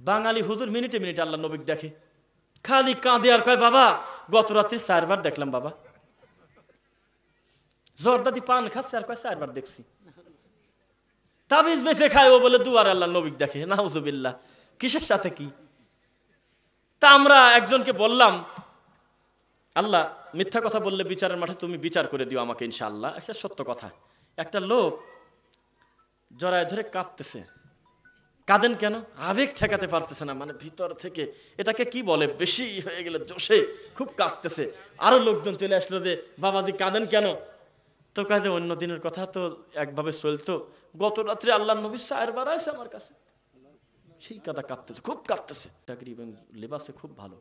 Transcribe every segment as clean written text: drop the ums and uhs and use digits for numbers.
বাঙালি হুজুর মিনিটে মিনিটে আল্লাহ নবীকে দেখে, খালি কাঁদে আর কয় বাবা গত রাত্রি 4 বার দেখলাম বাবা। জর্দাদি পান খাচ্ছে আর কয় 4 বার দেখছি। তাবিজ বেঁচে খায় ও বলে দুয়ার আল্লাহ নবীকে দেখে, নাউজুবিল্লাহ। কিসের সাথে কি? তা আমরা একজনকে বললাম, আল্লাহ মিথ্যা কথা বললে বিচারের মাঠে তুমি বিচার করে দিও আমাকে ইনশাআল্লাহ। একটা সত্য কথা, একটা লোক জড়ায় ধরে কাঁদতেছে। কাঁদেন কেন? আবেগ ঠেকাতে পারতেছে না, মানে ভিতর থেকে এটাকে কি বলে, বেশি হয়ে গেলে জোশে খুব কাঁদতেছে। আরো লোকজন চলে আসলো যে বাবাজি কাঁদেন কেন? তো কাজে অন্য দিনের কথা তো একভাবে চলতো, গত রাত্রে আল্লাহ নবী 4 বার আসে আমার কাছে, সেই কাদা কাঁদতেছে, খুব কাঁদতেছে। চাকরি এবং লেবাসে খুব ভালো,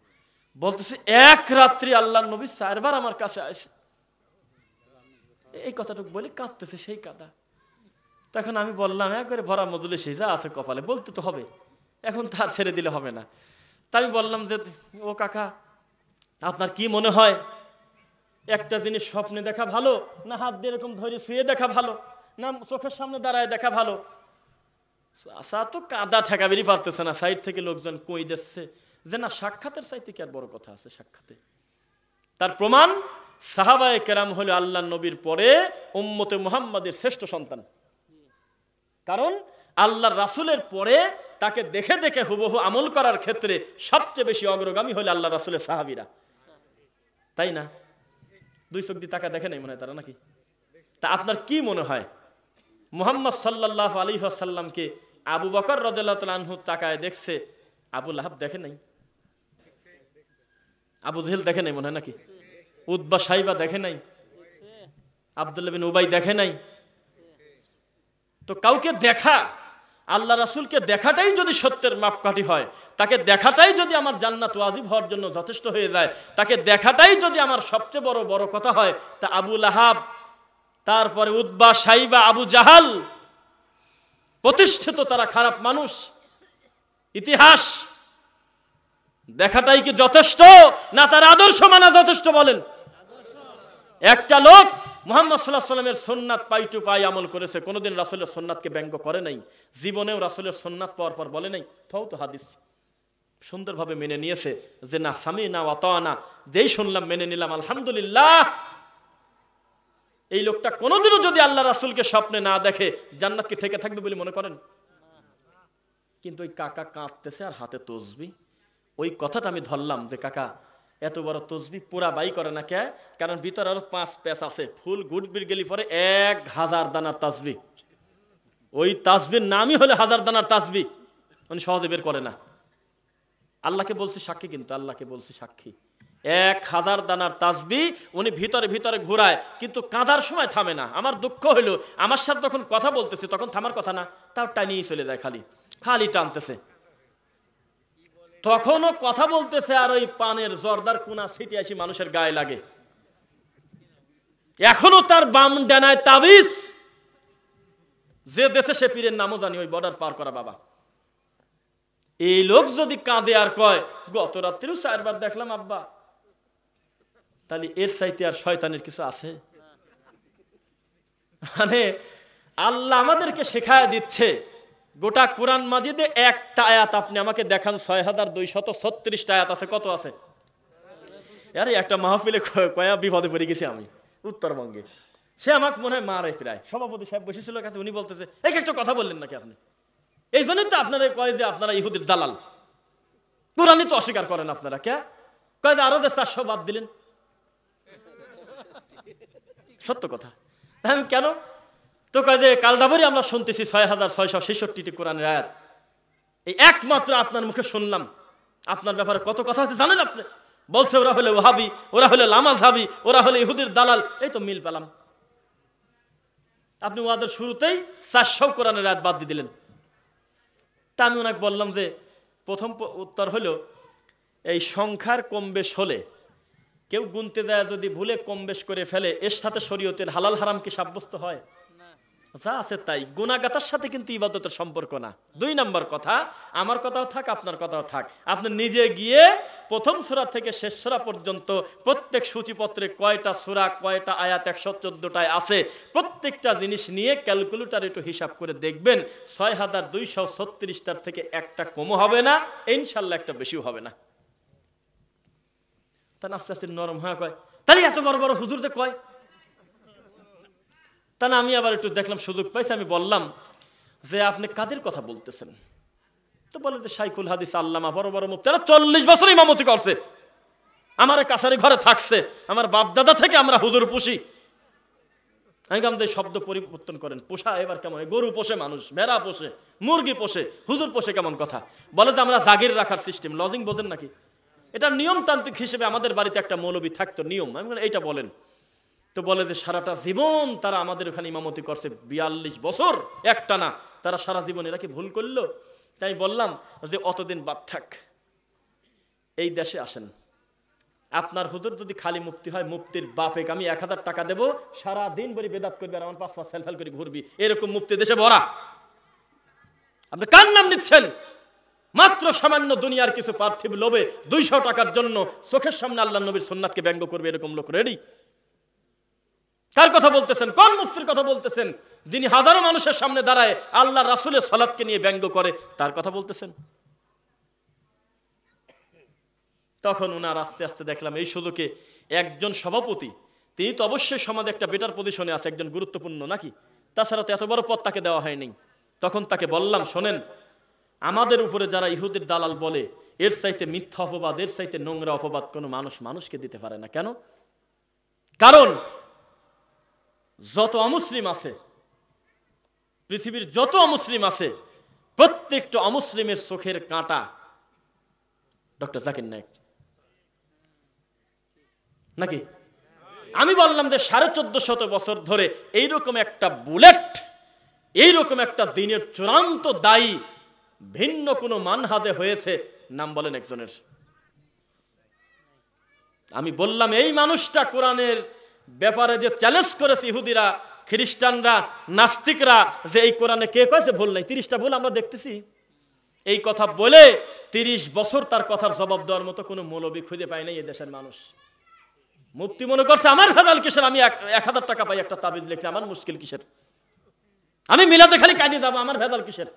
বলতেছে এক রাত্রি আল্লাহ নবী 4 বার আমার কাছে আসে, এই কথাটুকু বলে কাঁদতেছে, সেই কাদা। তখন আমি বললাম একবারে ভরা মজুলে সেই যা আছে কপালে বলতে তো হবে, এখন তার ছেড়ে দিলে হবে না। তা আমি বললাম যে ও কাকা আপনার কি মনে হয়, একটা জিনিস স্বপ্নে দেখা ভালো, না হাত দিয়ে এরকম ধরে শুয়ে দেখা ভালো, না চোখের সামনে দাঁড়ায় দেখা ভালো? আশা তো কাদা ঠেকাবেরই পারতেছে না, সাইড থেকে লোকজন কই দিচ্ছে যে না সাক্ষাতের চাইতে কি আর বড় কথা আছে সাক্ষাতে। তার প্রমাণ সাহাবায়ে কেরাম হলো আল্লাহ নবীর পরে উম্মতে মুহাম্মাদের শ্রেষ্ঠ সন্তান। কারণ আল্লাহর রাসূলের পরে তাকে দেখে দেখে হুবহু আমল করার ক্ষেত্রে সবচেয়ে বেশি অগ্রগামী হলো আল্লাহ রাসূলের সাহাবীরা, তাই না? 2 চোখ দিয়ে তাকা দেখে নাই মনে হয় তারা, নাকি? তা আপনার কি মনে হয় মুহাম্মদ সাল্লাল্লাহু আলাইহি ওয়াসাল্লামকে আবু বকর রাদিয়াল্লাহু তাআলা আনহু তাকায় দেখছে, আবু লাহাব দেখে নাই, আবু জেহেল দেখে নাই মনে হয়, নাকি? উতবা সাইবা দেখে নাই, আব্দুল্লাহ বিন উবাই দেখে নাই? তো কাউকে দেখা, আল্লাহ রাসূলকে দেখাটাই যদি সত্যের মাপকাঠি হয়, তাকে দেখাটাই যদি আমার জান্নাত ওয়াজিব হওয়ার জন্য যথেষ্ট হয়ে যায়, তাকে দেখাটাই যদি আমার সবচেয়ে বড় বড় কথা হয়, তা আবু লাহাব, তারপরে উতবা সাইবা, আবু জাহাল প্রতিষ্ঠিত, তারা খারাপ মানুষ, ইতিহাস দেখাটাই কি যথেষ্ট, না তার আদর্শ মানা যথেষ্ট? বলেন। একটা লোক মুহাম্মদ সাল্লাল্লাহু আলাইহি ওয়াসাল্লামের সুন্নাত পাই টু পাই আমল করেছে, কোনোদিন রাসূলের সুন্নাতকে ব্যঙ্গ করে নাই, জীবনেও রাসূলের সুন্নাত পাওয়ার পর বলে নাই তাও তো হাদিস, সুন্দরভাবে মেনে নিয়েছে যে না সামিনা ওয়া আতানা, যেই শুনলাম মেনে নিলাম আলহামদুলিল্লাহ। এই লোকটা কোনোদিনও যদি আল্লাহ রাসূলকে স্বপ্নে না দেখে জান্নাত কি ঠেকে থাকবে বলে মনে করেন? কিন্তু ওই কাকা কাঁদতেছে আর হাতে তসবিহ, ওই কথাটা আমি ধরলাম যে কাকা এত বড় তসবিহ পুরা বাই করে না কে? কারণ ভিতরে আরো 5 প্যাচ আছে, ফুল গুড়বির গেলি পরে 1000 দানার তাসবিহ, ওই তাসবির নামই হলো 1000 দানার তাসবিহ, উনি সহজে বের করে না। আল্লাহকে বলছি সাক্ষী, কিন্তু আল্লাহকে বলছি সাক্ষী 1000 দানার তাসবিহ উনি ভিতরে ভিতরে ঘোরায়, কিন্তু কাঁদার সময় থামে না। আমার দুঃখ হলো আমার সাথে যখন কথা বলতেছে তখন থামার কথা না, তাও টানিয়ে চলে যায়, খালি খালি টানতেছে, তখনও কথা বলতেছে আর ওই পানের জর্দার কোনা ছিটে আসি মানুষের গায়ে লাগে। এখনো তার বাম ডানায় তাবিজ, যে দেশে সে পীরের নামও জানি, ওই বর্ডার পার করা বাবা। এই লোক যদি কাঁদে আর কয় গত রাত্রিও 4 বার দেখলাম আব্বা, তাহলে এর চাইতে আর শয়তানের কিছু আছে? মানে আল্লাহ আমাদেরকে শেখায় দিচ্ছে, গোটা কোরআন মাজিদে একটা আয়াত আপনি আমাকে দেখান, 6236টা আয়াত আছে, কত আছে? আরে একটা মাহফিলে কয়া বিপদে পড়ে গেছি আমি উত্তরবঙ্গে, সে আমাকে মনে হয় মারে প্রায়, সভাপতি সাহেব বসেছিল কাছে, উনি বলতেছে এই একটা কথা বললেন নাকি আপনি, এই জন্যই তো আপনারা কয় যে আপনারা ইহুদির দালাল, কোরআনই তো অস্বীকার করেন আপনারা, কে কয় যে আরো যে 400 বাদ দিলেন, সত্য কথা। আমি কেন তো কয় যে কালদাবরি আমরা শুনতেছি 6666টি কোরআনের আয়াত, এই একমাত্র আপনার মুখে শুনলাম, আপনার ব্যাপারে কত কথা আছে জানেন আপনি? বলছে ওরা হলে ওহাবি, ওরা হলে লামাযহাবি, ওরা হলে ইহুদির দালাল, এই তো মিল পেলাম। আপনি ওয়াদের শুরুতেই 400 কোরআনের আয়াত বাদ দিয়ে দিলেন। তা আমি ওনাকে বললাম যে প্রথম উত্তর হলো এই সংখ্যার কম বেশ হলে, কেউ গুনতে যায় যদি ভুলে কম বেশ করে ফেলে, এর সাথে শরীয়তের হালাল হারাম কি সাব্যস্ত হয়? যা আছে তাই, গুনাহগাতার সাথে কিন্তু ইবাদতের সম্পর্ক না। 2 নম্বর কথা, আমার কথাও থাক আপনার কথাও থাক, আপনি নিজে গিয়ে প্রথম সূরা থেকে শেষ সূরা পর্যন্ত প্রত্যেক সূচিপত্রে কয়টা সূরা কয়টা আয়াত 114টায় আছে, প্রত্যেকটা জিনিস নিয়ে ক্যালকুলেটর একটু হিসাব করে দেখবেন 6236টার থেকে একটা কমও হবে না, ইনশাআল্লাহ একটা বেশিও হবে না। তা আস্তে আস্তে নরম হয়ে কয়, তাহলে এত বড় বড় হুজুরদের কয়। তা না, আমি আবার একটু দেখলাম, সুযোগ পাইছি, আমি বললাম যে আপনি কাদের কথা বলতেছেন? তো বলে যে শাইখুল হাদিস আল্লামা, বড় বড় মুফতি, 40 বছর ইমামতি করছে, আমার কাছারি ঘরে থাকছে, আমার বাপ দাদা থেকে আমরা হুজুর পুষি। আমি আমাদের শব্দ পরিবর্তন করেন, পোষা এবার কেমন? গরু পোষে মানুষ, ভেড়া পোষে, মুরগি পোষে, হুজুর পোষে কেমন কথা? বলে যে আমরা জাগির রাখার সিস্টেম, লজিং বোঝেন নাকি? এটা নিয়মতান্ত্রিক হিসেবে আমাদের বাড়িতে একটা মৌলবী থাকতো, নিয়ম। আমি এইটা বলেন। তো বলে যে সারাটা জীবন তারা আমাদের ওখানে ইমামতি করছে, 42 বছর একটা না, তারা সারা জীবন, এরা কি ভুল করলো? তাই বললাম যে অতদিন বাদ থাক, এই দেশে আসেন, আপনার হুজুর যদি খালি মুফতি হয়, মুফতির বাপেক আমি 1000 টাকা দেবো, সারা দিন বলি বেদাত করবি আর আমার 5 ফেল করে ঘুরবি, এরকম মুফতি দেশে ভরা। আপনি কার নাম নিচ্ছেন? মাত্র সামান্য দুনিয়ার কিছু পার্থিব লোভে 200 টাকার জন্য চোখের সামনে আল্লাহ নবীর সুন্নাতকে ব্যঙ্গ করবে, এরকম লোক রেডি? কার কথা বলতেছেন? কোন মুফতির কথা বলতেছেন? যিনি হাজারো মানুষের সামনে দাঁড়ায় আল্লাহ রাসূলের সালাতকে নিয়ে ব্যঙ্গ করে, তার কথা বলতেছেন? তখন ওনার আস্তে আস্তে দেখলাম এই সুযোগে একজন সভাপতি, তিনি তো অবশ্যই সমাজে একটা বেটার পজিশনে আছে, একজন গুরুত্বপূর্ণ নাকি, তাছাড়া তো এত বড় পদ তাকে দেওয়া হয়নি। তখন তাকে বললাম, শোনেন, আমাদের উপরে যারা ইহুদির দালাল বলে, এর চাইতে মিথ্যা অপবাদ, এর চাইতে নোংরা অপবাদ কোনো মানুষ মানুষকে দিতে পারে না। কেন? কারণ যত অমুসলিম আছে, পৃথিবীর যত অমুসলিম আছে, প্রত্যেকটা অমুসলিমের চোখের কাঁটা ডক্টর জাকির নায়েক নাকি? আমি বললাম যে 1450 বছর ধরে এইরকম একটা বুলেট, এইরকম একটা দিনের চূড়ান্ত দায়ী ভিন্ন কোনো মানহাজে হয়েছে, নাম বলেন একজনের। আমি বললাম এই মানুষটা কোরআনের ব্যাপারে যে চ্যালেঞ্জ করেছে ইহুদিরা, খ্রিস্টানরা, নাস্তিকরা, যে এই কোরআনে কে কয়েছে ভুল নাই, 30টা ভুল আমরা দেখতেছি, এই কথা বলে 30 বছর তার কথার জবাব দেওয়ার মতো কোনো মৌলবী খুঁজে পায় নাই এই দেশের মানুষ। মুফতি মনে করছে আমার ভেজাল কিসের, আমি 1000 টাকা পাই একটা তাবিজ লিখছি, আমার মুশকিল কিসের? আমি মিলাতে খালি কাজে যাবো, আমার ভেজাল কিসের?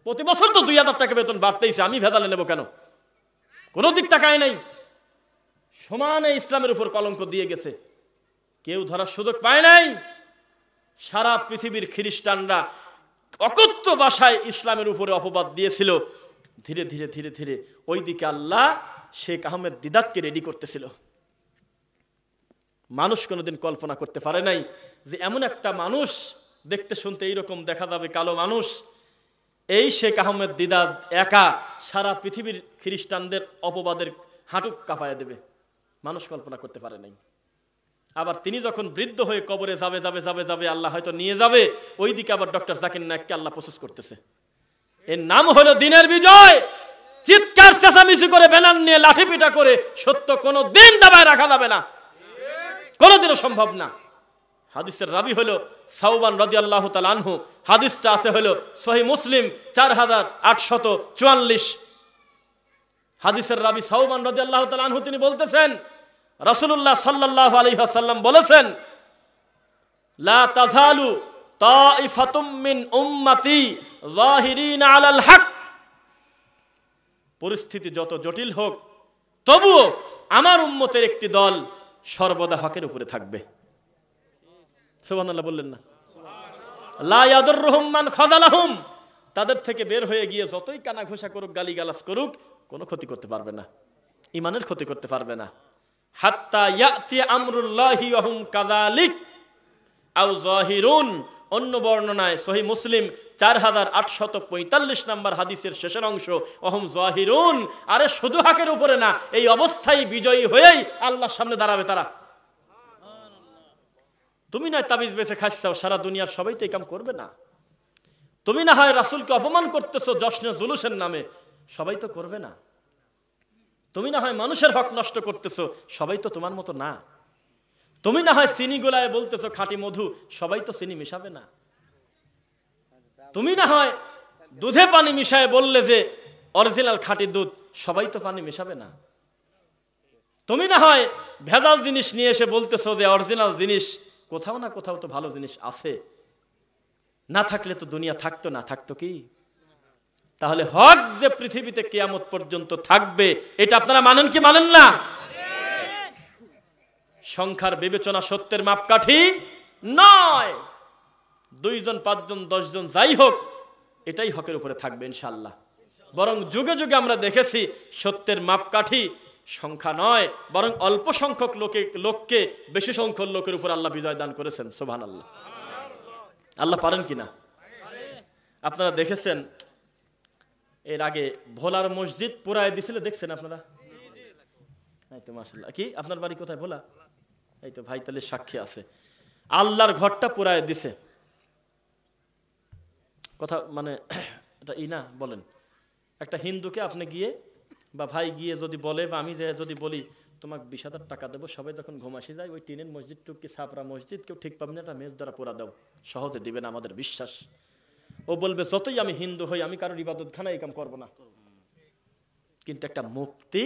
প্রতি বছর তো 2000 টাকা বেতন বাড়তেইছে, আমি ভেজালে নেব কেন? কোনো দিক টাকায় নাই, সমানে ইসলামের উপর কলঙ্ক দিয়ে গেছে, কেউ ধরার সুযোগ পায় নাই। সারা পৃথিবীর খ্রিস্টানরা অকথ্য ভাষায় ইসলামের উপরে অপবাদ দিয়েছিল। ধীরে ধীরে ধীরে ধীরে ওইদিকে আল্লাহ শেখ আহমেদ দিদাতকে রেডি করতেছিল। মানুষ কোনোদিন কল্পনা করতে পারে নাই যে এমন একটা মানুষ, দেখতে শুনতে এইরকম দেখা যাবে, কালো মানুষ, এই শেখ আহমেদ দিদাত একা সারা পৃথিবীর খ্রিস্টানদের অপবাদের হাঁটুক কাঁপায় দেবে, মানুষ কল্পনা করতে পারে নাই। আবার তিনি যখন বৃদ্ধ হয়ে কবরে যাবে যাবে যাবে যাবে, আল্লাহ হয়তো নিয়ে যাবে, ওইদিকে আবার ডক্টর জাকির নায়েককে আল্লাহ প্রসেস করতেছে। এর নাম হলো দিনের বিজয়। চিৎকার চেঁচামেচি করে, ব্যানার নিয়ে লাঠি পিটা করে সত্য কোনো দিন দাবায় রাখা যাবে না, কোনোদিনও সম্ভব না। হাদিসের রাবি হলো সাওবান রাদিয়াল্লাহু তাআলা আনহু, হাদিসটা আছে হলো সহিহ মুসলিম 4844। হাদিসের রাবি সাওবান রাদিয়াল্লাহু তাআলা আনহু, তিনি বলতেছেন রাসূলুল্লাহ সাল্লাল্লাহু আলাইহি ওয়াসাল্লাম বলেছেন, লা তাযালু তাইফাতুম মিন উম্মতি যাহিরিনা আলাল হক। পরিস্থিতি যত জটিল হোক, তবুও আমার উম্মতের একটি দল সর্বদা হকের উপরে থাকবে। সুবহানাল্লাহ বললেন না? লা ইয়াদুররুহুম মান খাযালাহুম, তাদের থেকে বের হয়ে গিয়ে যতই কানা ঘোষা করুক, গালিগালাজ করুক, কোনো ক্ষতি করতে পারবে না, ইমানের ক্ষতি করতে পারবে না। হাত্তা ইয়াতি আমরুল্লাহি ওয়া হুম কাযালিক আও যাহিরুন। অন্য বর্ণনায় সহিহ মুসলিম 4845 নম্বর হাদিসের শেষের অংশ, ওহুম যাহিরুন, আরে শুধু হকের উপরে না, এই অবস্থায় বিজয়ী হয়েই আল্লাহর সামনে দাঁড়াবে তারা। তুমি নয় তাবিজ বেছে খাচ্ছাও, সারা দুনিয়ার সবাই তো এই কাম করবে না। তুমি না হয় রাসূলকে অপমান করতেছো জশ্নে জুলুসের নামে, সবাই তো করবে না। তুমি না হয় মানুষের হক নষ্ট করতেছো, সবাই তো তোমার মতো না। তুমি না হয় চিনি গোলায় বলতেছো খাঁটি মধু, সবাই তো চিনি মিশাবে না। তুমি না হয় দুধে পানি মিশায় বললে যে অরিজিনাল খাঁটি দুধ, সবাই তো পানি মেশাবে না। তুমি না হয় ভেজাল জিনিস নিয়ে এসে বলতেছো যে অরিজিনাল জিনিস, কোথাও না কোথাও তো ভালো জিনিস আছে, না থাকলে তো দুনিয়া থাকতো না, থাকতো কি? তাহলে হক যে পৃথিবীতে কিয়ামত পর্যন্ত থাকবে, এটা আপনারা মানেন কি মানেন না? সংখ্যার বিবেচনা সত্যের মাপকাঠি নয়। 2 জন 5 জন 10 জন যাই হোক, এটাই হকের উপরে থাকবে ইনশাআল্লাহ। বরং যুগে যুগে আমরা দেখেছি সত্যের মাপকাঠি সংখ্যা নয়, বরং অল্প সংখ্যক লোককে বেশি সংখ্যক লোকের উপর আল্লাহ বিজয় দান করেছেন। সুবহানাল্লাহ। আল্লাহ পারেন কিনা? আপনারা দেখেছেন এর আগে ভোলার মসজিদ পুরায় দিছিল, দেখছেন আপনারা? এই তো মাশাআল্লাহ। কি আপনার বাড়ি কোথায়? ভোলা? এই তো ভাই তাহলে সাক্ষী আছে। আল্লাহর ঘরটা পুরায় দিছে। কথা মানে এটা ই না বলেন, একটা হিন্দুকে আপনি গিয়ে বা ভাই গিয়ে যদি বলে বা আমি যদি বলি তোমাকে 20,000 টাকা দেবো, সবাই তখন ঘুমাসি যায়, ওই টিনের মসজিদ টুকি ছাপরা মসজিদ, কেউ ঠিক পাবেন না, একটা মেজ দ্বারা পোড়া দাও, সহজে দিবেন আমাদের বিশ্বাস। ও বলবে যতই আমি হিন্দু হই আমি কারোর ইবাদতখানা এই কাম করবো না। কিন্তু একটা মুফতি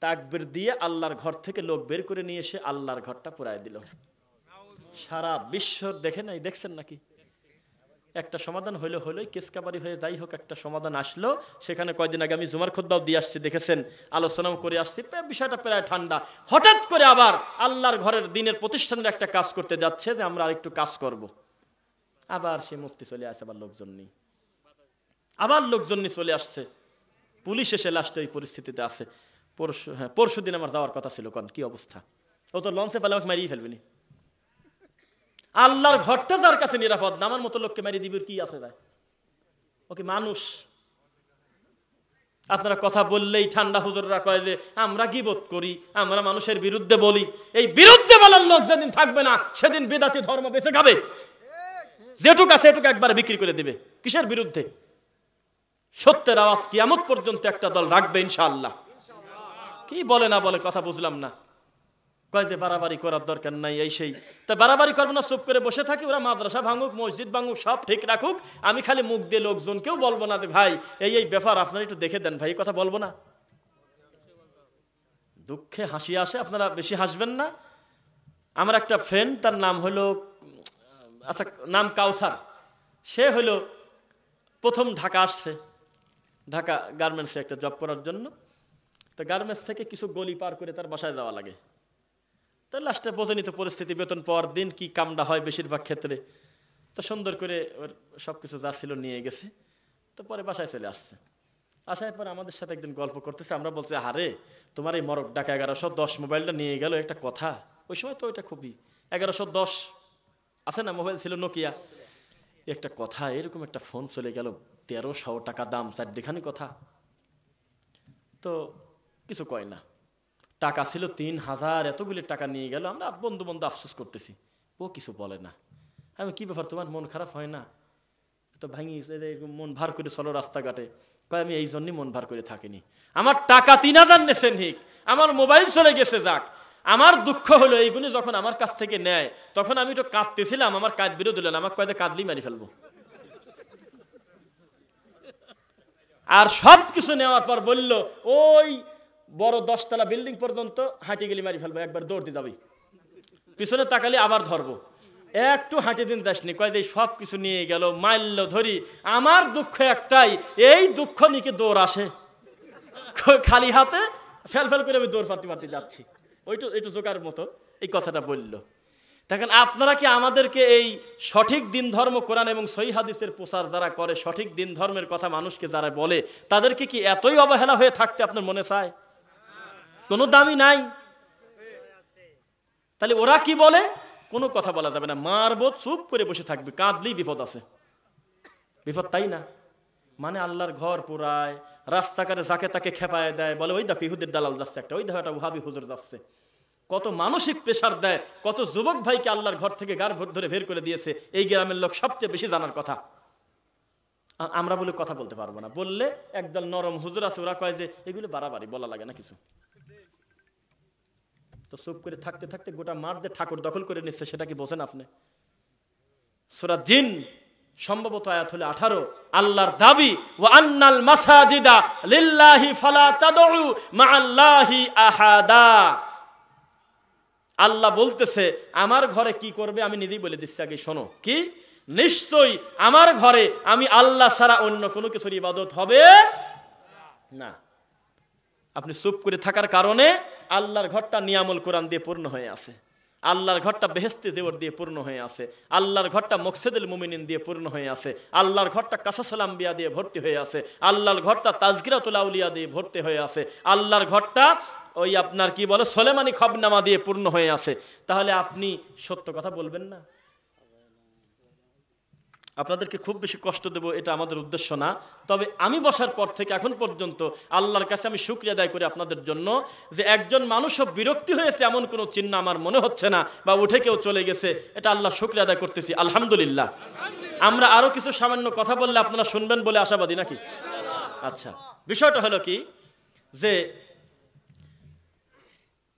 তাকবীর দিয়ে আল্লাহর ঘর থেকে লোক বের করে নিয়ে এসে আল্লাহর ঘরটা পুরায় দিল। সারা বিশ্ব দেখে নাই, দেখছেন নাকি? একটা সমাধান হইলোই কেসকাবারি হয়ে যাই হোক, একটা সমাধান আসলো। সেখানে কয়েকদিন আগে আমি জুমার খুতবাও দিয়ে আসছি, দেখেছেন, আলোচনাও করে আসছি, বিষয়টা প্রায় ঠান্ডা। হঠাৎ করে আবার আল্লাহর ঘরের দিনের প্রতিষ্ঠানের একটা কাজ করতে যাচ্ছে যে আমরা আরেকটু কাজ করব, আবার সে মুফতি চলে আসে, আবার লোকজন নিয়ে চলে আসছে, পুলিশ এসে লাস্টে ওই পরিস্থিতিতে আছে। পরশু দিন আমার যাওয়ার কথা ছিল, কোন কি অবস্থা, ও তো লঞ্চে পেলে আমাকে মারিয়ে ফেলবেনি। আল্লাহর ঘরটা যার কাছে নিরাপদ না, আমার মতো লোককে মারিয়ে দিবির কি আছে ভাই? ওকে মানুষ। আপনারা কথা বললেই ঠান্ডা হুজুররা কয় যে আমরা গীবত করি, আমরা মানুষের বিরুদ্ধে বলি। এই বিরুদ্ধে বলার লোক যেদিন থাকবে না, সেদিন বিদাতি ধর্ম বেঁচে খাবে। যেটুক আছে এটুকু একবার বিক্রি করে দিবে। কিসের বিরুদ্ধে? সত্যের আওয়াজ কিয়ামত পর্যন্ত একটা দল রাখবে ইনশাআল্লাহ। কি বলে না বলে কথা বুঝলাম না। কয় যে বাড়াবাড়ি করার দরকার নাই, এই সেই। তা বাড়াবাড়ি করবো না, চুপ করে বসে থাকি, ওরা মাদ্রাসা ভাঙুক, মসজিদ ভাঙুক, সব ঠিক রাখুক, আমি খালি মুখ দিয়ে লোকজনকেও বলবো না যে ভাই এই ব্যাপার আপনারা একটু দেখে দেন, ভাই কথা বলবো না। দুঃখে হাসি আসে, আপনারা বেশি হাসবেন না। আমার একটা ফ্রেন্ড, তার নাম হলো, আচ্ছা নাম কাউসার, সে হলো প্রথম ঢাকা আসছে, ঢাকা গার্মেন্টসে একটা জব করার জন্য। তো গার্মেন্টস থেকে কিছু গলি পার করে তার বাসায় যাওয়া লাগে। তো লাস্টে বোঝেনি তো পরিস্থিতি, বেতন পাওয়ার দিন কি কামটা হয় বেশিরভাগ ক্ষেত্রে। তো সুন্দর করে ওর সব কিছু যা ছিল নিয়ে গেছে। তো পরে বাসায় চলে আসছে। আসার পরে আমাদের সাথে একদিন গল্প করতেছে, আমরা বলছি আরে তোমার এই মরক ডাকা 1110 মোবাইলটা নিয়ে গেল, একটা কথা। ওই সময় তো ওইটা খুবই 1110 আছে না, মোবাইল ছিল নোকিয়া, একটা কথা, এরকম একটা ফোন চলে গেল, 1300 টাকা দাম, 4 কথা। তো কিছু কয় না, টাকা ছিল 3000, এতগুলি টাকা নিয়ে গেল। আমরা বন্ধু আফসোস করতেছি, ও কিছু বলে না। আমি কি ব্যাপার, তোমার মন খারাপ হয় না? তো ভাঙি মন ভার করে চলো রাস্তাঘাটে। কয় আমি এই জন্যই মন ভার করে থাকিনি, আমার টাকা 3000 নেছেন হিক, আমার মোবাইল চলে গেছে যাক, আমার দুঃখ হলো এইগুলি যখন আমার কাছ থেকে নেয় তখন আমি তো কাঁদতেছিলাম, আমার কাঁদবিরও দিলেন, আমার কয়তে কাঁদলি মারি ফেলবো। আর সব কিছু নেওয়ার পর বলল ওই বড় 10 তলা বিল্ডিং পর্যন্ত হাঁটি গেলি মারি ফেলবো, একবার দৌড় দিয়ে যাবি, পিছনে তাকালে আবার ধরবো, একটু হাঁটি দিন যাসনি। কয় দিয়ে সব কিছু নিয়ে গেল, মারল ধরি। আমার দুঃখ একটাই, এই দুঃখ নিকে দৌড় আসে, খালি হাতে ফেল করে আমি দৌড় পারতে যাচ্ছি। একটু জোকার মতো এই কথাটা বলল। দেখেন আপনারা কি আমাদেরকে এই সঠিক দিন ধর্ম কোরআন এবং সহিহ হাদিসের প্রচার যারা করে, সঠিক দিন ধর্মের কথা মানুষকে যারা বলে, তাদেরকে কি এতই অবহেলা হয়ে থাকতে আপনার মনে চায়? কোনো দামি নাই। তাহলে ওরা কি বলে, কোনো কথা বলা যাবে না, মারবো, চুপ করে বসে থাকবে, কাঁদলেই বিপদ আছে। বিপদ তাই না? মানে আল্লাহর ঘর পুরায়, রাস্তাঘাটে যাকে তাকে খেপায় দেয়, বলে ওই দেখো ইহুদের দালাল যাচ্ছে একটা, ওই দেখো একটা ওহাবি হুজুর যাচ্ছে। কত মানসিক প্রেসার দেয়, কত যুবক ভাইকে আল্লাহর ঘর থেকে গার ধরে বের করে দিয়েছে। এই গ্রামের লোক সবচেয়ে বেশি জানার কথা। আমরা বলে কথা বলতে পারবো না, বললে একদল নরম হুজুর আছে, ওরা কয় যে এগুলো বাড়াবাড়ি বলা লাগে না কিছু। তো চুপ করে থাকতে থাকতে গোটা মাঠ যে ঠাকুর দখল করে নিচ্ছে, সেটা কি বোঝেন আপনি? সূরা জিন সম্ভবত আয়াত হলো 18। আল্লাহর দাবি ওয়া আন্নাল মাসাজিদা লিল্লাহি ফালা তাদউ মাআল্লাহি আহাদা। আল্লাহ বলতেছে আমার ঘরে কি করবে আমি নিজেই বলে দিচ্ছি, আগে শোনো। কি? নিশ্চয়ই আমার ঘরে আমি আল্লাহ ছাড়া অন্য কোনো কিছুর ইবাদত হবে না। আপনি চুপ করে থাকার কারণে আল্লাহর ঘরটা নিয়ামুল কোরআন দিয়ে পূর্ণ হয়ে আছে, আল্লাহর ঘরটা বেহেশতে জেওর দিয়ে পূর্ণ হয়ে আছে, আল্লাহর ঘরটা মকসেদুল মুমিনিন দিয়ে পূর্ণ হয়ে আছে, আল্লাহর ঘরটা কাসাসুল আম্বিয়া দিয়ে ভর্তি হয়ে আছে, আল্লাহর ঘরটা তাজকিরাতুল আউলিয়া দিয়ে ভর্তি হয়ে আছে, আল্লাহর ঘরটা ওই আপনার কি বলে সোলেমানি খবনামা দিয়ে পূর্ণ হয়ে আছে। তাহলে আপনি সত্য কথা বলবেন না? আপনাদেরকে খুব বেশি কষ্ট দেব এটা আমাদের উদ্দেশ্য না। তবে আমি বসার পর থেকে এখন পর্যন্ত আল্লাহর কাছে আমি শুকরিয়া আদায় করি আপনাদের জন্য যে একজন মানুষও বিরক্তি হয়েছে এমন কোনো চিহ্ন আমার মনে হচ্ছে না, বা উঠে কেউ চলে গেছে, এটা আল্লাহ শুকরিয়া আদায় করতেছি, আলহামদুলিল্লাহ। আমরা আরো কিছু সামান্য কথা বললে আপনারা শুনবেন বলে আশাবাদী নাকি? আচ্ছা, বিষয়টা হলো কি যে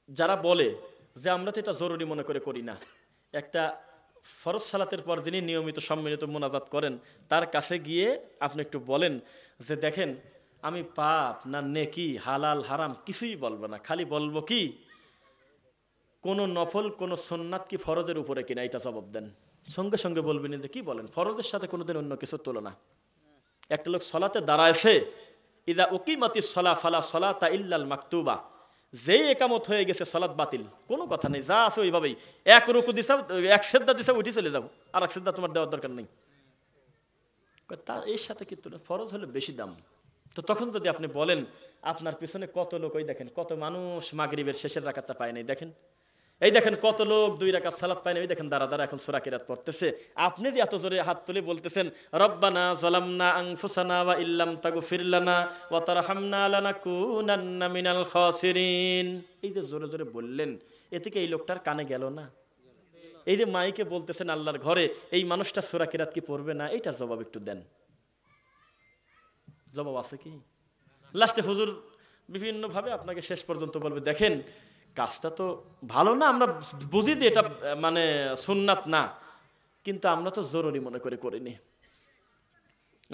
যারা বলে যে আমরা তো এটা জরুরি মনে করে করি না, একটা ফরজ সালাতের পর যিনি নিয়মিত সম্মিলিত মোনাজাত করেন তার কাছে গিয়ে আপনি একটু বলেন যে দেখেন আমি পাপ না নেকি হালাল হারাম কিছুই বলবো না, খালি বলবো কি কোন নফল কোন সুন্নাত কি ফরজের উপরে কিনা, এটা জবাব দেন। সঙ্গে সঙ্গে বলবেন যে কি বলেন, ফরজের সাথে কোনোদিন অন্য কিছু তুলনা। একটা লোক সলাতে দাঁড়ায়ছে, ইদা উকিমাতিস সালাহ ফালা সালাতা ইল্লাল মাকতুবা, যেই একামত হয়ে গেছে সালাত বাতিল, কোনো কথা নেই, যা আছে ওইভাবেই। এক রুকু দিছাও, এক সেজদা দিছাও, উঠে চলে যাও, আর এক সেজদা তোমার দেওয়ার দরকার নেই। তা এর সাথে কি তুলে, ফরজ হলে বেশি দাম। তো তখন যদি আপনি বলেন আপনার পিছনে কত লোক, ওই দেখেন কত মানুষ মাগরিবের শেষের রাকাতটা পায় নাই, দেখেন এই দেখেন কত লোক 2 রাকাত সালাত পায় না, ওই দেখেন দাঁড়া দাঁড়া এখন সূরা কিরাত পড়তেছে। আপনি যে এত জোরে হাত তুলে বলতেছেন রব্বানা যালামনা আনফুসানা ওয়া ইল্লাম তাগফির লানা ওয়া তারহামনা লানাকুনান্না মিনাল খাসিরিন, এই যে জোরে জোরে বললেন, এতে কি এই লোকটার কানে গেল না? এই যে মাইকে বলতেছেন আল্লাহর ঘরে, এই মানুষটা সূরা কিরাত কি পড়বে না? এইটা জবাব একটু দেন। জবাব আছে কি? লাস্টে হুজুর বিভিন্ন ভাবে আপনাকে শেষ পর্যন্ত বলবে দেখেন কাজটা তো ভালো না, আমরা বুঝি যে এটা মানে সুন্নাত না, কিন্তু আমরা তো জরুরি মনে করে করিনি,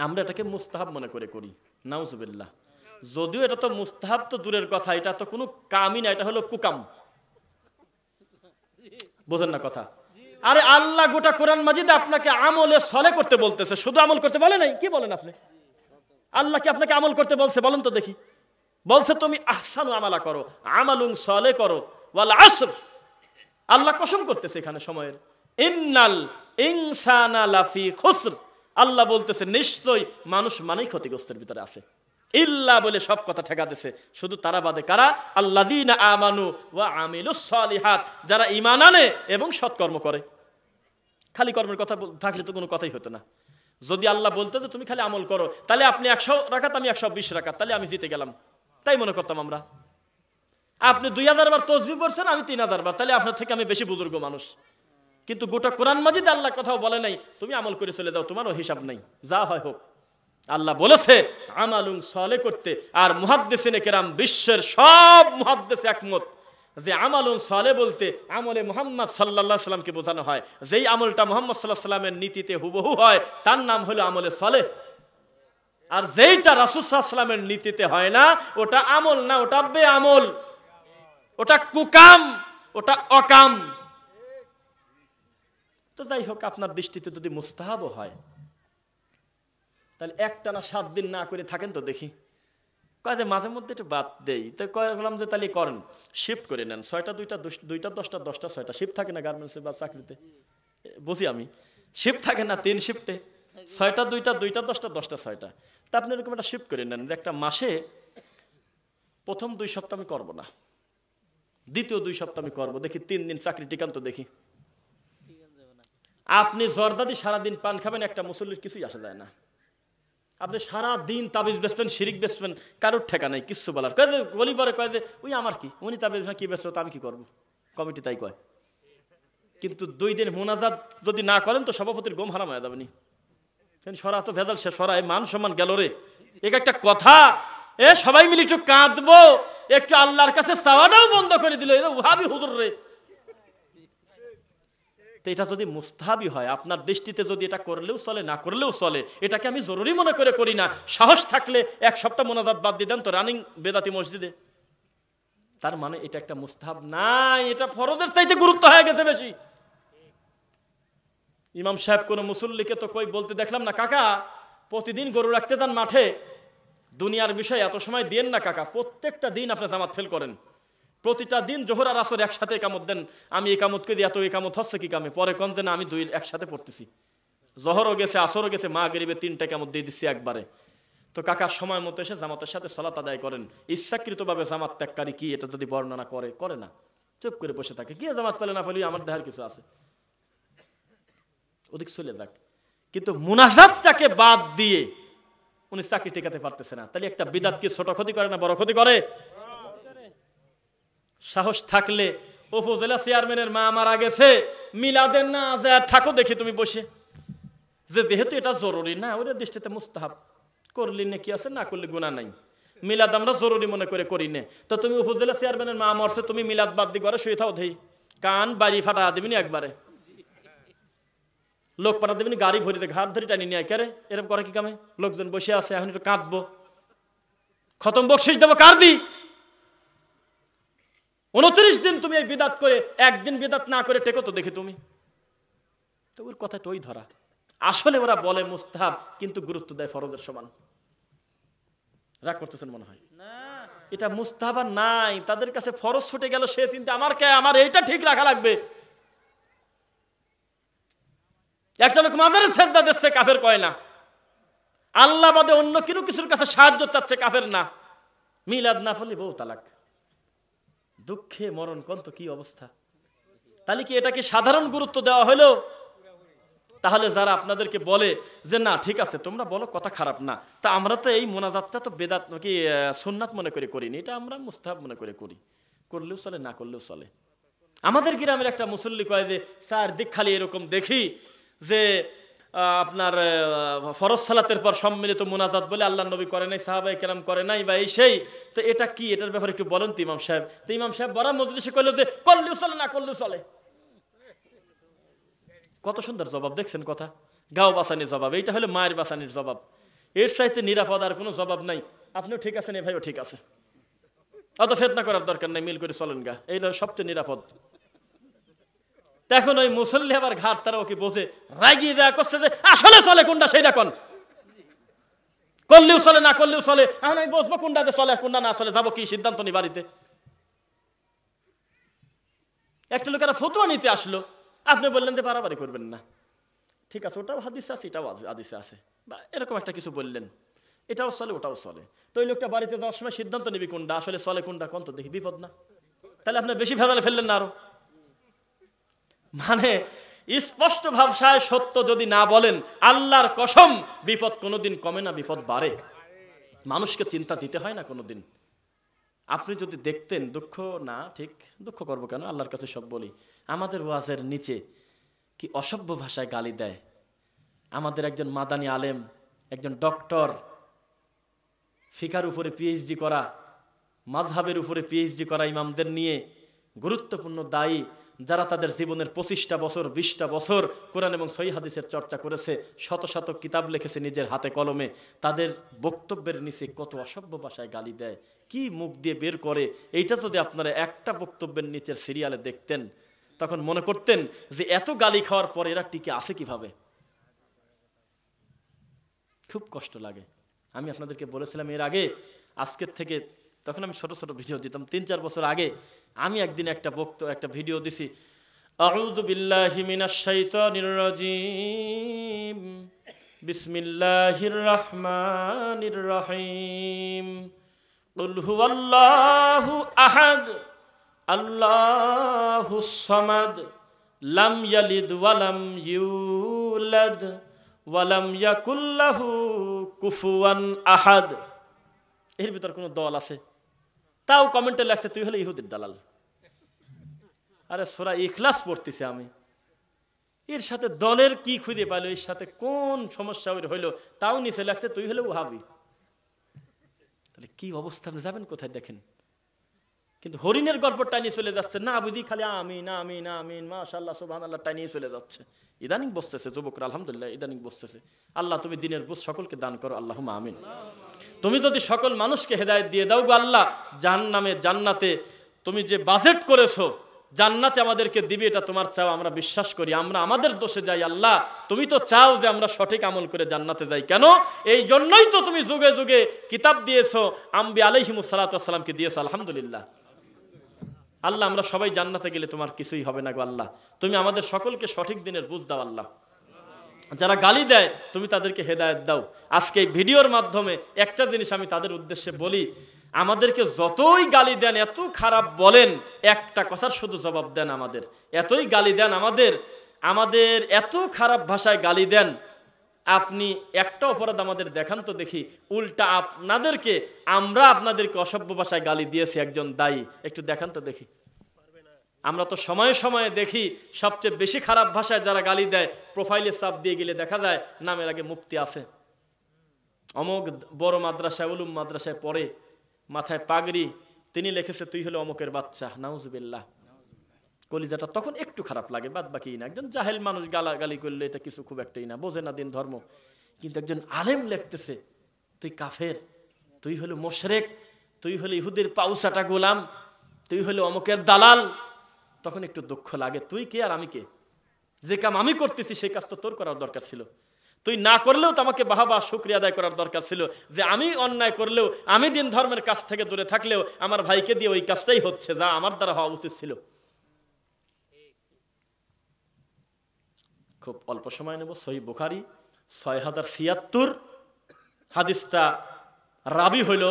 আমরা এটাকে মুস্তাহাব মনে করে করি। নাউজুবিল্লাহ। যদিও এটা তো মুস্তাহাব তো দূরের কথা, এটা তো কোনো কামই না, এটা হলো কুকাম। বোঝেন না কথা? আরে আল্লাহ গোটা কোরআন মাজিদে আপনাকে আমলে সলে করতে বলতেছে, শুধু আমল করতে বলে নাই। কি বলেন আপনি? আল্লাহ কি আপনাকে আমল করতে বলছে? বলেন তো দেখি। বলছে তুমি আহসানু আমালা করো, আমালুন সলে করো, ওয়াল আসর। আল্লাহ কসম করতেছে এখানে সময়ের, ইন্নাল ইনসানা লাফি খুসর। আল্লাহ বলতেছে নিশ্চয়ই মানুষ মানেই ক্ষতিগ্রস্তের ভিতরে আছে। ইল্লা বলে সব কথা ঠেকা দিছে, শুধু তারা বাদে কারা? আল্লাযীনা আমানু ওয়া আমিলুস সলিহাত, যারা ঈমান আনে এবং সৎকর্ম করে। খালি কর্মের কথা থাকলে তো কোনো কথাই হতো না। যদি আল্লাহ বলতো যে তুমি খালি আমল করো, তাহলে আপনি 100 রাকাত আমি 120 রাকাত, তাহলে আমি জিতে গেলাম, তাই মনে করতাম আমরা। আপনি 2000 বার তাসবিহ পড়ছেন, আমি 3000 বার, তাহলে আপনার থেকে আমি বেশি বুজুর্গ মানুষ। কিন্তু গোটা কোরআন মাজিদ আল্লাহ কথাও বলে নাই তুমি আমল করে চলে যাও, তোমারও হিসাব নাই, যা হয় হোক। আল্লাহ বলেছে আমালুন সলে করতে। আর মুহাদ্দিসিনে কেরাম, বিশ্বের সব মুহাদ্দিস একমত যে আমালুন সলে বলতে আমলে মুহাম্মদ সাল্লাল্লাহু আলাইহি সাল্লামকে বোঝানো হয়। যেই আমলটা মুহাম্মদ সাল্লাল্লাহু আলাইহি সাল্লামের নীতিতে হুবহু হয় তার নাম হলো আমলে সলে। আর যেইটা রাসূল সাল্লাল্লাহু আলাইহি সাল্লামের নীতিতে হয় না ওটা আমল না, ওটা বেআমল, ওটা কুকাম, ওটা অকাম। তো যাই হোক, আপনার দৃষ্টিতে যদি মুস্তাহাবও হয় তাহলে একটানা 7 দিন না করে থাকেন তো দেখি। কয় যে মাঝে মধ্যে একটু বাদ দেই, তো বললাম যে তাহলে করেন, শিফট করে নেন। 6টা 2টা 2টা 10টা 10টা 6টা শিফট থাকে না গার্মেন্টসে বা চাকরিতে, বুঝি আমি। শিফট থাকে না 3 শিফটে, 6টা 2টা 2টা 10টা 10টা 6টা। তা আপনি এরকম একটা শিফট করে নেন যে একটা মাসে প্রথম 2 সপ্তাহ আমি করবো না, দ্বিতীয় 2 সপ্তাহ আমি করবো, দেখি 3 দিন চাকরি টিকান তো দেখি। আপনি জর্দাদি সারাদিন পান খাবেন, একটা মুসল্লির কিছুই আসা যায় না। আপনি সারা দিন তাবিজ বেচবেন, শিরিক বেচবেন, কারোর ঠেকা নাই কিচ্ছু বলার। কয় যে গলি পরে কয় যে ওই আমার কি, উনি তাবিজ কি বেচলো তো আমি কি করবো, কমিটি তাই কয়। কিন্তু 2 দিন মোনাজাত যদি না করেন তো সভাপতির গম হারাম হয়ে যাবেনি। সরা তো ভেজাল, সে সরাই মান সম্মান গেল রে। এক একটা কথা, সবাই মিলে একটু কাঁদবো, একটু আল্লাহর কাছে চাওয়াটাও বন্ধ করে দিল, ওহাবি হুজুর রে। এটা যদি মুস্তাহাবি হয়, আপনার দৃষ্টিতে যদি এটা করলেও চলে না করলেও চলে, এটাকে আমি জরুরি মনে করে করি না। সাহস থাকলে এক সপ্তাহ মোনাজাত বাদ দিয়ে দেন তো রানিং বেদাতি মসজিদে। তার মানে এটা একটা মুস্তাহাব নাই, এটা ফরজের চাইতে গুরুত্ব হয়ে গেছে বেশি। ইমাম সাহেব কোনো মুসল্লিকে তো কই বলতে দেখলাম না, কাকা প্রতিদিন গরু রাখতে যান মাঠে, দুনিয়ার বিষয় এত সময় দেন না কাকা, প্রত্যেকটা দিন আপনি জামাত ফেল করেন, প্রতিটা দিন জোহর আর আসর একসাথে একামত দেন। আমি একামত করে দিই, এত একামত হচ্ছে কি কামে? পরে কোন যে না আমি দুই একসাথে পড়তেছি, জোহরও গেছে আসরও গেছে, মা গরিবে 3টা একামত দিয়ে দিচ্ছি একবারে। তো কাকা সময় মতো এসে জামাতের সাথে সালাত আদায় করেন। ইচ্ছাকৃতভাবে জামাত ত্যাগকারী কি এটা যদি বর্ণনা করে না, চুপ করে বসে থাকে, কি জামাত পেলে না পেলে আমার দেহার কিছু আছে, ওদিক চলে যাক। কিন্তু মুনাজাতটাকে বাদ দিয়ে উনি চাকরি টেকাতে পারতেছে না, তাহলে একটা বিদাত কি ছোট ক্ষতি করে না বড় ক্ষতি করে? সাহস থাকলে উপজেলা চেয়ারম্যানের মা মারা গেছে, মিলাদের না আজার থাকো দেখি তুমি বসে, যেহেতু এটা জরুরি না, ওদের দৃষ্টিতে মুস্তাহাব, করলি না কি আছে, না করলে গুনাহ নাই, মিলাদ আমরা জরুরি মনে করে করি না। তো তুমি উপজেলা চেয়ারম্যানের মা মরছে, তুমি মিলাদ বাদ দিয়ে ঘরে শুয়ে থাও, ধেই কান বাড়ি ফাটা দিবিনি একবারে, লোক পাঠা দেবেনি, গাড়ি ভরিতে ঘাট ধরে টানি নিয়ে কেরে, এরকম করে কি কামে? লোকজন বসে আছে, এখন একটু কাঁদবো, খতম বকশিস দেবো কার দি? 29 দিন তুমি এই বিদাত করে একদিন বিদাত না করে টেকো তো দেখি তুমি। তো ওর কথা তো ওই ধরা, আসলে ওরা বলে মুস্তাহাব কিন্তু গুরুত্ব দেয় ফরজের সমান। রাগ করতেছেন মনে হয় না, এটা মুস্তাহাব নাই, তাদের কাছে ফরজ ছুটে গেল, সে চিন্তা আমার এইটা ঠিক রাখা লাগবে। একটা লোক মাজারে সেজদা দিচ্ছে, কাফের কয় না, আল্লাহ বাদে অন্য কিছুর কাছে সাহায্য চাচ্ছে, কাফের না। মিলাদ না পড়লে বউ তালাক, দুঃখে মরণ কন্ত কি অবস্থা। তাহলে কি এটাকে সাধারণ গুরুত্ব দেওয়া হলো? তাহলে যারা আপনাদেরকে বলে যে না ঠিক আছে তোমরা বলো কথা খারাপ না, তা আমরা তো এই মোনাজাতটা তো বেদাত কি সুন্নাত মনে করে করিনি, এটা আমরা মুস্তাহাব মনে করে করি, করলেও চলে না করলেও চলে। আমাদের গ্রামের একটা মুসল্লি কয় যে স্যার দিক খালি এরকম দেখি যে আপনার ফরজ সালাতের পর সম্মিলিত মুনাজাত বলে আল্লাহ নবী করে নাই, সাহাবায়ে কেরাম করে নাই, বা এই সেই, তো এটা কি, এটার ব্যাপারে একটু বলেন তো ইমাম সাহেব। তো ইমাম সাহেব বড় মজলিসে কইলো যে করলেও চলে না করলেও চলে। কত সুন্দর জবাব দেখছেন, কথা গাও বাসানির জবাব, এইটা হলো মায়ের বাসানির জবাব, এর চাইতে নিরাপদ আর কোনো জবাব নাই। আপনিও ঠিক আছেন, এ ভাইও ঠিক আছে, অত ফেতনা করার দরকার নাই, মিল করে চলেন গা, এইটা সবচেয়ে নিরাপদ। এখন ওই মুসল্লি আবার ঘাট তারা ওকে বসে রাগিয়ে দেয়া করছে যে আসলে চলে কোনটা সেইটা কোন, করলেও চলে না করলেও চলে, এখন আমি বসবো কোনটাতে চলে কোনটা না চলে, যাবো কি সিদ্ধান্ত নি বাড়িতে। একটা লোকেরা ফতোয়া নিতে আসলো, আপনি বললেন যে বাড়াবাড়ি করবেন না, ঠিক আছে ওটাও হাদিসে আছে এটাও হাদিসে আছে, বা এরকম একটা কিছু বললেন, এটাও চলে ওটাও চলে। তো ওই লোকটা বাড়িতে যাওয়ার সময় সিদ্ধান্ত নিবি কোনটা আসলে চলে কোনটা কোন, তো দেখি বিপদ না, তাহলে আপনি বেশি ভেজালে ফেললেন না আরো। মানে স্পষ্ট ভাষায় সত্য যদি না বলেন, আল্লাহর কসম বিপদ কোনোদিন কমে না, বিপদ বাড়ে। মানুষকে চিন্তা দিতে হয় না কোনোদিন। আপনি যদি দেখতেন, দুঃখ না ঠিক, দুঃখ করবো কেন, আল্লাহর কাছে সব বলি, আমাদের ওয়াজের নিচে কি অসভ্য ভাষায় গালি দেয়। আমাদের একজন মাদানী আলেম, একজন ডক্টর, ফিকার উপরে পিএইচডি করা, মাযহাবের উপরে পিএইচডি করা ইমামদের নিয়ে গুরুত্বপূর্ণ দায়ী, যারা তাদের জীবনের 25টা বছর 20টা বছর কোরআন এবং সহিহ হাদিসের চর্চা করেছে, শত শত কিতাব লিখেছে নিজের হাতে কলমে, তাদের বক্তব্যের নিচে কত অসভ্য ভাষায় গালি দেয়, কি মুখ দিয়ে বের করে, এইটা যদি আপনারা একটা বক্তব্যের নিচের সিরিয়ালে দেখতেন, তখন মনে করতেন যে এত গালি খাওয়ার পর এরা টিকে আছে কিভাবে। খুব কষ্ট লাগে। আমি আপনাদেরকে বলেছিলাম এর আগে, আজকের থেকে, তখন আমি ছোট ছোট ভিডিও দিতাম, 3-4 বছর আগে আমি একদিন একটা ভিডিও দিছি, আউযু বিল্লাহি মিনাশ শাইতানির রাজিম, বিসমিল্লাহির রহমানির রহিম, কুল হুয়াল্লাহু আহাদ, আল্লাহুস সামাদ, লাম ইয়ালিদ ওয়া লাম ইউলাদ ওয়া লাম ইয়াকুল লাহু কুফুয়ান আহাদ। এর ভিতর কোনো দল আছে? তাও কমেন্টে লাগছে তুই হলে ইহুদির দালাল। আরে সূরা ইখলাস পড়তেছি আমি, এর সাথে দলের কি খুঁজে পাইলো, এর সাথে কোন সমস্যা হইলো, তাও নিচে লাগছে তুই হলে ওয়াহাবি। তাহলে কি অবস্থা, যাবেন কোথায় দেখেন। কিন্তু হরিণের গল্প টানিয়ে চলে যাচ্ছে, না বুঝি খালি আমিন আমিন আমিন মাশাআল্লাহ সুবহানাল্লাহ টানিয়ে চলে যাচ্ছে। ইদানিং বসতেছে যুবকরা, আলহামদুলিল্লাহ ইদানিং বসতেছে। আল্লাহ তুমি দিনের বুঝ সকলকে দান করো, আল্লাহুম্মা আমিন। তুমি যদি সকল মানুষকে হেদায়েত দিয়ে দাও গো আল্লাহ, জাহান্নামে জান্নাতে তুমি যে বাজেট করেছো, জান্নাতে আমাদেরকে দিবে, এটা তোমার চাও, আমরা বিশ্বাস করি। আমরা আমাদের দোষে যাই আল্লাহ, তুমি তো চাও যে আমরা সঠিক আমল করে জান্নাতে যাই। কেন? এই জন্যই তো তুমি যুগে যুগে কিতাব দিয়েছো, আম্বিয়া আলাইহিমুস সালাতু ওয়াস সালামকে দিয়েছো, আলহামদুলিল্লাহ। আল্লাহ আমরা সবাই জান্নাতে গেলে তোমার কিছুই হবে না গো আল্লাহ, তুমি আমাদের সকলকে সঠিক দিনের বুঝ দাও আল্লাহ। যারা গালি দেয় তুমি তাদেরকে হেদায়েত দাও। আজকে এই ভিডিওর মাধ্যমে একটা জিনিস আমি তাদের উদ্দেশ্যে বলি, আমাদেরকে যতই গালি দেন, এত খারাপ বলেন, একটা কথার শুধু জবাব দেন আমাদের। এতই গালি দেন আমাদের এত খারাপ ভাষায় গালি দেন, আপনি একটা অপরাধ আমাদের দেখান তো দেখি, উল্টা আমরা আপনাদেরকে অসভ্য ভাষায় গালি দিয়েছি, একজন দায়ী, একটু দেখান তো দেখি। আমরা তো সময়ে সময়ে দেখি সবচেয়ে বেশি খারাপ ভাষায় যারা গালি দেয়, প্রোফাইলে চাপ দিয়ে গেলে দেখা যায় নামের আগে মুফতি আছে, অমুক বড় মাদ্রাসায় উলুম মাদ্রাসায় পড়ে, মাথায় পাগড়ি, তিনি লিখেছে তুই হলো অমুকের বাচ্চা, নাউজুবিল্লাহ। কলিজাটা তখন একটু খারাপ লাগে, বাদ বাকি না। একজন জাহেল মানুষ গালাগালি করলে এটা কিছু খুব একটাই না, বোঝে না দিন ধর্ম। কিন্তু একজন আলেম লিখতেছে তুই কাফের, তুই হলো মুশরিক, তুই হলো ইহুদির পাউসাটা গোলাম, তুই হলো অমুকের দালাল, তখন একটু দুঃখ লাগে। তুই কে আর আমি কে? যে কাম আমি করতেছি সেই কাজ তো তোর করার দরকার ছিল। তুই না করলেও তো আমাকে বাহবা শুকরিয়া আদায় করার দরকার ছিল, যে আমি অন্যায় করলেও, আমি দিন ধর্মের কাছ থেকে দূরে থাকলেও আমার ভাইকে দিয়ে ওই কাজটাই হচ্ছে যা আমার দ্বারা হওয়া উচিত ছিল। খুব অল্প সময় নেব। সহিহ বুখারী ৬০৭৬ হাদিসটা রাবি হইল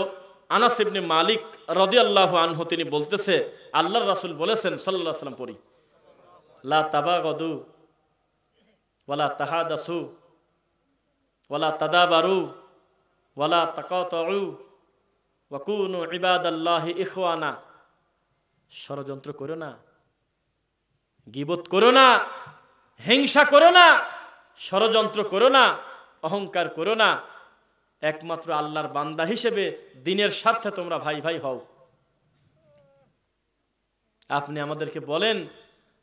আনাস ইবনে মালিক রাদিয়াল্লাহু আনহু। তিনি বলতেছে আল্লাহর রাসূল বলেছেন সাল্লাল্লাহু আলাইহি ওয়াসাল্লাম, পড়ি, লা তাবাগাদু ওয়ালা তাহাদাসু ওয়ালা তাদাবারু ওয়ালা তাকাতাউ ওয়া কুনু ইবাদাল্লাহি ইখওয়ানা। ষড়যন্ত্র করো না, গীবত করো না, হিংসা করো না, ষড়যন্ত্র করো না, অহংকার করো না, একমাত্র আল্লাহর বান্দা হিসেবে দিনের স্বার্থে তোমরা ভাই ভাই হও। আপনি আমাদেরকে বলেন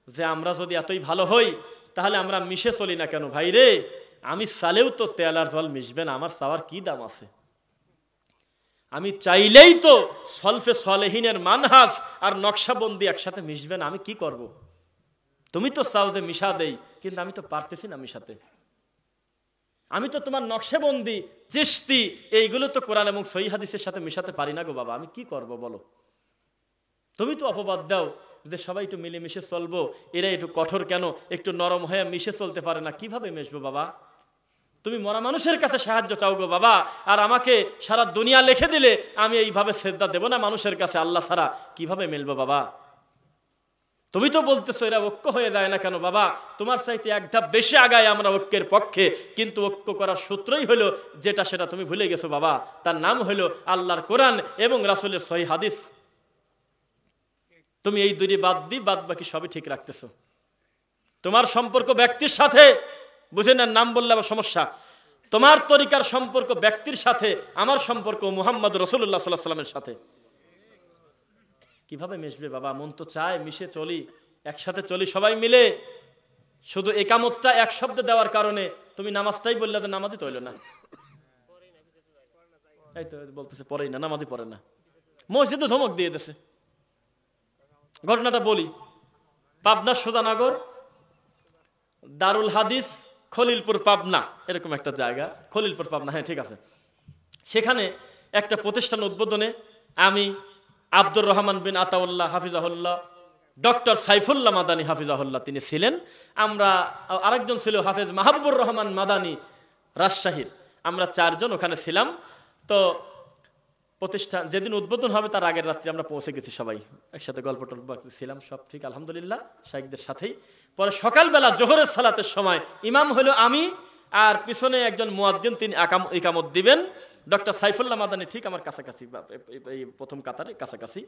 যে আমরা যদি এতই ভালো হই তাহলে আমরা মিশে চলি না কেন? ভাই রে, আমি চালেও তো তেল আর জল মিশবে না, আমার চাওয়ার কি দাম আছে? আমি চাইলেই তো সলফে সলেহিনের মানহাজ আর নকশাবন্দি একসাথে মিশবে না, আমি কি করব? তুমি তো চাও যে মিশা দেই, কিন্তু আমি তো পারতেছি না মিশাতে। আমি তো তোমার নকশাবন্দি, চিশতি, এইগুলো তো কোরআন এবং সহিহ হাদিসের সাথে মিশাতে পারি না গো বাবা, আমি কি করব বলো? তুমি তো অপবাদ দাও যে সবাই একটু মিলেমিশে চলবো, এরা একটু কঠোর কেন, একটু নরম হয়ে মিশে চলতে পারে না, কিভাবে মিশবো বাবা? তুমি মরা মানুষের কাছে সাহায্য চাও গো বাবা, আর আমাকে সারা দুনিয়া লিখে দিলে আমি এইভাবে সেজদা দেব না মানুষের কাছে, আল্লাহ ছাড়া কিভাবে মিলবো বাবা? তুমি তো বলতেছো এরা ঐক্য হয়ে যায় না কেন বাবা? তোমার চাইতে এক ধাপ বেশি আগায় আমরা ঐক্যের পক্ষে, কিন্তু ঐক্য করার সূত্রই হলো যেটা, সেটা তুমি ভুলে গেছো বাবা। তার নাম হলো আল্লাহর কোরআন এবং রাসূলের সহিহ হাদিস। তুমি এই দুটি বাদ বাকি সবই ঠিক রাখতেছো। তোমার সম্পর্ক ব্যক্তির সাথে, বুঝে না, নাম বললে আবার সমস্যা। তোমার তরিকার সম্পর্ক ব্যক্তির সাথে, আমার সম্পর্ক মুহাম্মদ রাসূলুল্লাহ সাল্লাল্লাহু আলাইহি ওয়াসাল্লামের সাথে। কিভাবে মিশবে বাবা? মন তো চায় মিশে চলি, একসাথে চলি সবাই মিলে। শুধু একামতটা এক শব্দ দেওয়ার কারণে তুমি নামাজটাই বললে, তো নামাজই তো হইল না। এই তো বলতেছে পড়েই না, নামাজই পড়ে না, মসজিদে ধমক দিয়ে দিয়েছে। ঘটনাটা বলি, পাবনা সুজানগর দারুল হাদিস খলিলপুর পাবনা, এরকম একটা জায়গা, খলিলপুর পাবনা, হ্যাঁ ঠিক আছে। সেখানে একটা প্রতিষ্ঠান উদ্বোধনে আমি, আব্দুর রহমান বিন আতাউল্লাহ হাফিজাহুল্লাহ, ডক্টর সাইফুল্লাহ মাদানী হাফিজাহুল্লাহ তিনি ছিলেন, আমরা আরেকজন ছিল হাফেজ মাহবুবুর রহমান মাদানী রাজশাহীর, আমরা চারজন ওখানে ছিলাম। তো প্রতিষ্ঠান যেদিন উদ্বোধন হবে তার আগের রাত্রে আমরা পৌঁছে গেছি, সবাই একসাথে গল্প টল্প ছিলাম, সব ঠিক আলহামদুলিল্লাহ শাইখদের সাথেই। পরে সকালবেলা জোহরের সালাতের সময় ইমাম হলো আমি, আর পিছনে একজন মুয়াজ্জিন, তিনি ইকামত দিবেন। ডক্টর সাইফুল্লাহ মাদানী ঠিক আমার কাছাকাছি, এই প্রথম কাতারে কাছাকাছি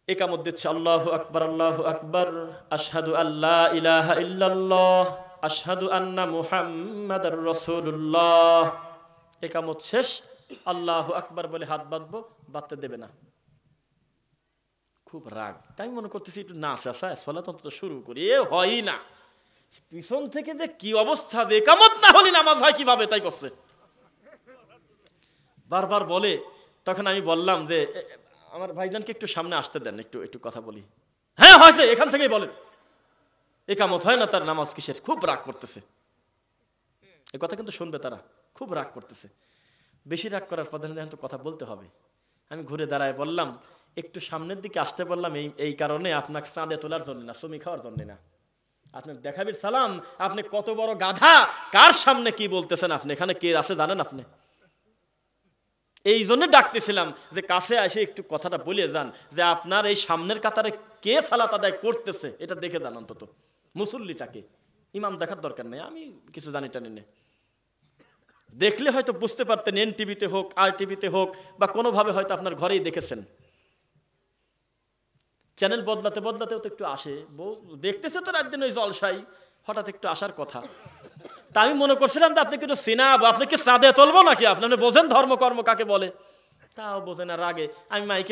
ইকামত দিচ্ছে। আল্লাহু আকবার, আল্লাহু আকবার, আশহাদু আল্লা ইলাহা ইল্লাল্লাহ, আশহাদু আন্না মুহাম্মাদার রাসূলুল্লাহ। ইকামত শেষ, আল্লাহু আকবার বলে হাত বাঁধবো, বাঁধতে দেবে না। খুব রাগ। তাই মনে করতেছি একটু নাচ আসা সালাত অন্তত শুরু করি, এ হয়ই না। পিছন থেকে যে কি অবস্থা, যে একামত না হলে নামাজ হয় কিভাবে, তাই করছে বারবার বলে। তখন আমি বললাম যে আমার ভাইজানকে একটু সামনে আসতে দেন, একটু একটু কথা বলি। হ্যাঁ হয়েছে, এখান থেকেই বলেন, একামত হয় না, তার নামাজ কিসের? খুব রাগ করতেছে। এ কথা কিন্তু শুনবে তারা, খুব রাগ করতেছে। বেশি রাগ করার প্রধান তো কথা বলতে হবে। আমি ঘুরে দাঁড়ায় বললাম, একটু সামনের দিকে আসতে বললাম এই কারণে, আপনাকে চাঁদে তোলার জন্য না, শ্রমিক খাওয়ার জন্য না। আপনি দেখাবির সালাম, আপনি কত বড় গাধা, কার সামনে কি বলতেছেন আপনি, এখানে কে আছে জানেন আপনি? এই জন্য ডাকতেছিলাম যে কাছে এসে একটু কথাটা বলে যান, যে আপনার এই সামনের কাতারে কে সালাত আদায় করতেছে এটা দেখে যান অন্তত, মুসল্লিটাকে। ইমাম দেখার দরকার নেই, আমি কিছু জানি টানি না। দেখলে হয়তো বুঝতে পারতেন, এনটিভিতে হোক, আর টিভিতে হোক, বা কোনোভাবে হয়তো আপনার ঘরেই দেখেছেন। চ্যানেল বদলাতে বদলাতেও তো একটু আসে, বউ দেখতেছে তো রাত দিন ওই জলসাই, হঠাৎ একটু আসার কথা। তা আমি মনে করছিলাম যে আপনি কিন্তু চিনাবো, আপনি কি চাঁদে তুলবো নাকি, আপনি বোঝেন ধর্মকর্ম কাকে বলে, তাও বোঝেন। আর আগে আমি মাইকে